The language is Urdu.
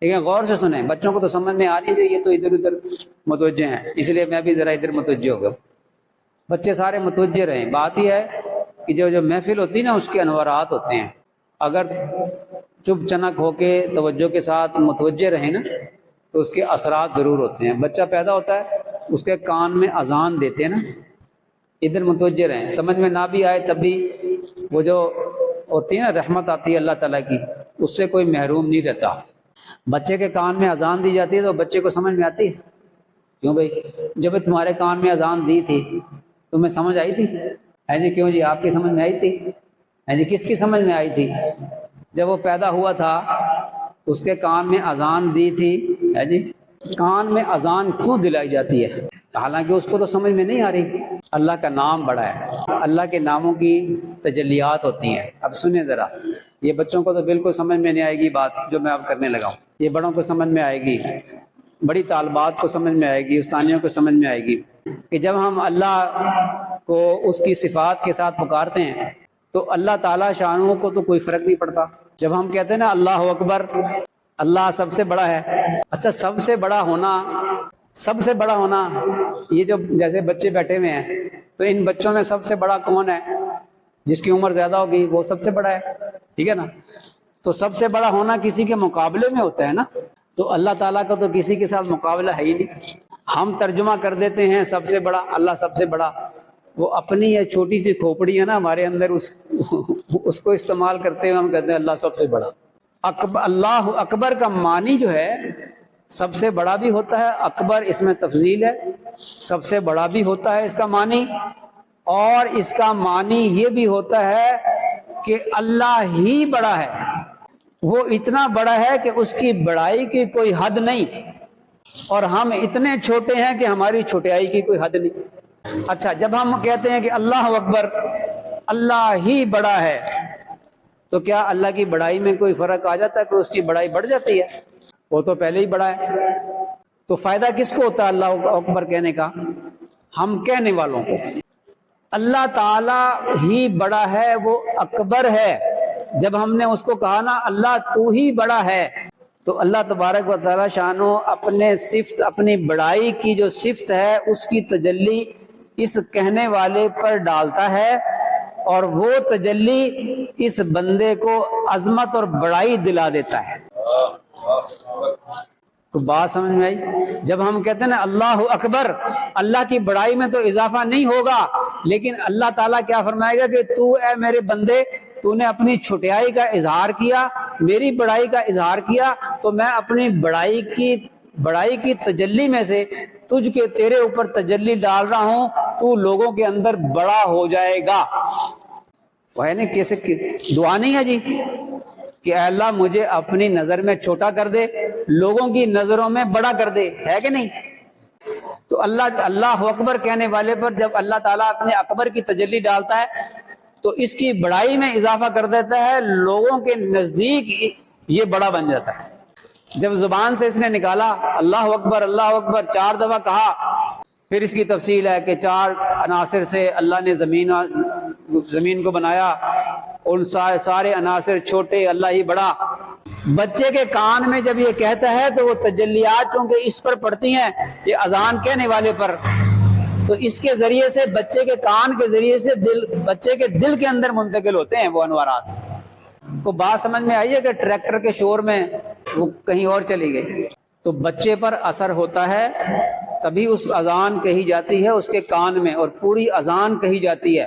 لیکن غور سے سنیں، بچوں کو تو سمجھ میں آ نہیں رہی، یہ تو ادھر ادھر متوجہ ہیں، اس لیے میں بھی ذرا ادھر متوجہ ہو گیا۔ بچے سارے متوجہ رہیں۔ بات یہ ہے کہ جو محفل ہوتی ہے نا، اس کے انوارات ہوتے ہیں، اگر چپ چنک ہو کے توجہ کے ساتھ متوجہ رہیں نا تو اس کے اثرات ضرور ہوتے ہیں۔ بچہ پیدا ہوتا ہے، اس کے کان میں اذان دیتے ہیں نا، ادھر متوجہ رہیں، سمجھ میں نہ بھی آئے تب بھی وہ جو ہوتی ہے نا رحمت آتی ہے اللہ تعالیٰ کی، اس سے کوئی محروم نہیں رہتا۔ بچے کے کان میں اذان دی جاتی ہے تو بچے کو سمجھ میں آتی ہے؟ کیوں بھائی؟ جب تمہارے کان میں اذان دی تھی تمہیں سمجھ آئی تھی؟ ہے جی کیوں جی؟ آپ کی سمجھ میں آئی تھی؟ ہے جی کس کی سمجھ میں آئی تھی؟ جب وہ پیدا ہوا تھا اس کے کان میں اذان دی تھی، ہے جی؟ کان میں اذان کیوں دلائی جاتی ہے؟ حالانکہ اس کو تو سمجھ میں نہیں آ رہی۔ اللہ کا نام بڑا ہے، اللہ کے ناموں کی تجلیات ہوتی ہیں۔ اب سنیں ذرا، یہ بچوں کو تو بالکل سمجھ میں نہیں آئے گی بات جو میں اب کرنے لگا ہوں، یہ بڑوں کو سمجھ میں آئے گی، بڑی طالبات کو سمجھ میں آئے گی، استانیوں کو سمجھ میں آئے گی کہ جب ہم اللہ کو اس کی صفات کے ساتھ پکارتے ہیں تو اللہ تعالیٰ شانوں کو تو کوئی فرق نہیں پڑتا۔ جب ہم کہتے ہیں نا اللہ اکبر، اللہ سب سے بڑا ہے، اچھا سب سے بڑا ہونا، سب سے بڑا ہونا، یہ جو جیسے بچے بیٹھے ہوئے ہیں تو ان بچوں میں سب سے بڑا کون ہے؟ جس کی عمر زیادہ ہوگی وہ سب سے بڑا ہے، ٹھیک ہے نا؟ تو سب سے بڑا ہونا کسی کے مقابلے میں ہوتا ہے نا، تو اللہ تعالیٰ کا تو کسی کے ساتھ مقابلہ ہے ہی نہیں۔ ہم ترجمہ کر دیتے ہیں سب سے بڑا، اللہ سب سے بڑا، وہ اپنی یہ چھوٹی سی کھوپڑی ہے نا ہمارے اندر، اس کو استعمال کرتے ہوئے ہم کہتے ہیں اللہ سب سے بڑا۔ اللہ اکبر کا معنی جو ہے سب سے بڑا بھی ہوتا ہے، اکبر اس میں تفضیل ہے، سب سے بڑا بھی ہوتا ہے اس کا معنی، اور اس کا معنی یہ بھی ہوتا ہے کہ اللہ ہی بڑا ہے، وہ اتنا بڑا ہے کہ اس کی بڑائی کی کوئی حد نہیں، اور ہم اتنے چھوٹے ہیں کہ ہماری چھوٹیائی کی کوئی حد نہیں۔ اچھا جب ہم کہتے ہیں کہ اللہ اکبر، اللہ ہی بڑا ہے، تو کیا اللہ کی بڑائی میں کوئی فرق آ جاتا ہے کہ اس کی بڑائی بڑھ جاتی ہے؟ وہ تو پہلے ہی بڑا ہے۔ تو فائدہ کس کو ہوتا ہے اللہ اکبر کہنے کا؟ ہم کہنے والوں کو۔ اللہ تعالیٰ ہی بڑا ہے، وہ اکبر ہے۔ جب ہم نے اس کو کہا نا اللہ تو ہی بڑا ہے، تو اللہ تبارک و تعالیٰ شانو اپنے صفت، اپنی بڑائی کی جو صفت ہے اس کی تجلی اس کہنے والے پر ڈالتا ہے، اور وہ تجلی اس بندے کو عظمت اور بڑائی دلا دیتا ہے۔ تو بات سمجھ میں آئی؟ جب ہم کہتے ہیں نا اللہ اکبر، اللہ کی بڑائی میں تو اضافہ نہیں ہوگا، لیکن اللہ تعالیٰ کیا فرمائے گا کہ تو اے میرے بندے، تو نے اپنی چھوٹیائی کا اظہار کیا، میری بڑائی کا اظہار کیا، تو میں اپنی بڑائی کی تجلی میں سے تجھ کے تیرے اوپر تجلی ڈال رہا ہوں، تو لوگوں کے اندر بڑا ہو جائے گا۔ وہ ہے نا کیسے دعا نہیں ہے جی کہ اے اللہ مجھے اپنی نظر میں چھوٹا کر دے، لوگوں کی نظروں میں بڑا کر دے، ہے کہ نہیں؟ تو اللہ اکبر کہنے والے پر جب اللہ تعالیٰ اپنے اکبر کی تجلی ڈالتا ہے تو اس کی بڑائی میں اضافہ کر دیتا ہے، لوگوں کے نزدیک یہ بڑا بن جاتا ہے۔ جب زبان سے اس نے نکالا اللہ اکبر 4 دفعہ کہا، پھر اس کی تفصیل ہے کہ 4 عناصر سے اللہ نے زمین کو بنایا، ان سارے عناصر چھوٹے، اللہ ہی بڑا۔ بچے کے کان میں جب یہ کہتا ہے تو وہ تجلیات چونکہ اس پر پڑتی ہیں، یہ اذان کہنے والے پر، تو اس کے ذریعے سے بچے کے کان کے ذریعے سے بچے کے دل کے اندر منتقل ہوتے ہیں وہ انوارات۔ کو بات سمجھ میں آئی ہے کہ ٹریکٹر کے شور میں وہ کہیں اور چلی گئی؟ تو بچے پر اثر ہوتا ہے، تبھی اس اذان کہی جاتی ہے اس کے کان میں، اور پوری اذان کہی جاتی ہے۔